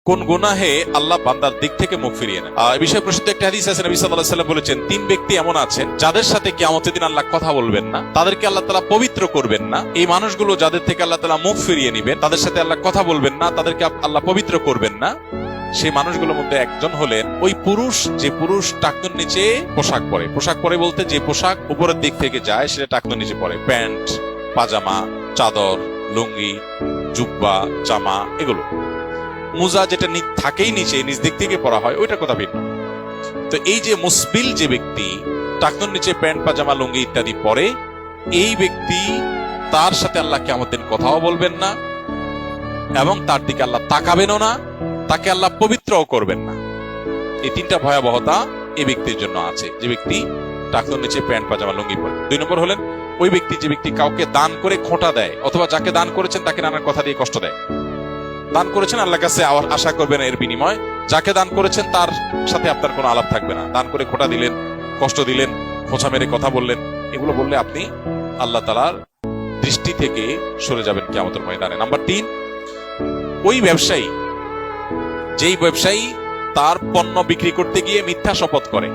কোন গুনাহে আল্লাহ বান্দার দিক থেকে মুখ ফিরিয়ে নেন। এই বিষয়ে প্রসিদ্ধ একটা হাদিস আছে, নবী সাল্লাল্লাহু আলাইহি ওয়াসাল্লাম বলেছেন, তিন ব্যক্তি এমন আছেন যাদের সাথে কিয়ামতের দিন আল্লাহ কথা বলবেন না, তাদেরকে আল্লাহ তাআলা পবিত্র করবেন না। এই মানুষগুলো যাদের থেকে আল্লাহ তাআলা মুখ ফিরিয়ে নেবেন, তাদের সাথে আল্লাহ কথা বলবেন না, তাদেরকে আল্লাহ পবিত্র করবেন না। সেই মানুষগুলোর মধ্যে একজন হলেন ওই পুরুষ, যে পুরুষ টাকনুর নিচে পোশাক পরে। পোশাক পরে বলতে যে পোশাক উপরের দিক থেকে যায় সেটা টাকনুর নিচে পরে, প্যান্ট, পাজামা, চাদর, লুঙ্গি, জুব্বা, জামা, এগুলো। মুজা যেটা থাকেই নিচে, নিচ দিক থেকে পরা হয়, ওইটার কথা ভিন্ন। তো এই যে মুসবিল যে ব্যক্তি টাকনুর নিচে প্যান্ট, পাজামা, লুঙ্গি ইত্যাদি পরে, এই ব্যক্তি, তার সাথে আল্লাহ কিয়ামতের দিন কথাও বলবেন না এবং তার দিকে আল্লাহ তাকাবেনও না, তাকে আল্লাহ পবিত্রও করবেন না। এই তিনটা ভয়াবহতা এই ব্যক্তির জন্য আছে, যে ব্যক্তি টাকনুর নিচে প্যান্ট, পাজামা, লুঙ্গি পরে। 2 নম্বর হলেন ওই ব্যক্তি যে ব্যক্তি কাউকে দান করে খোঁটা দেয়, অথবা যাকে দান করেছেন তাকে নানান কথা দিয়ে কষ্ট দেয়। দান করেছেন, আল্লাহর কাছে আশা করবেন এর বিনিময়। যাকে দান করেছেন তার সাথে আপনার কোনো আলাপ থাকবে না। দান করে খোঁটা দিলেন, কষ্ট দিলেন, খোঁচা মেরে কথা বললেন, এগুলো বললে আপনি আল্লাহ তাআলার দৃষ্টি থেকে সরে যাবেন কিয়ামতের ময়দানে। নাম্বার 3, ওই ব্যবসায়ী, যেই ব্যবসায়ী তার পণ্য বিক্রি করতে গিয়ে মিথ্যা শপথ করে।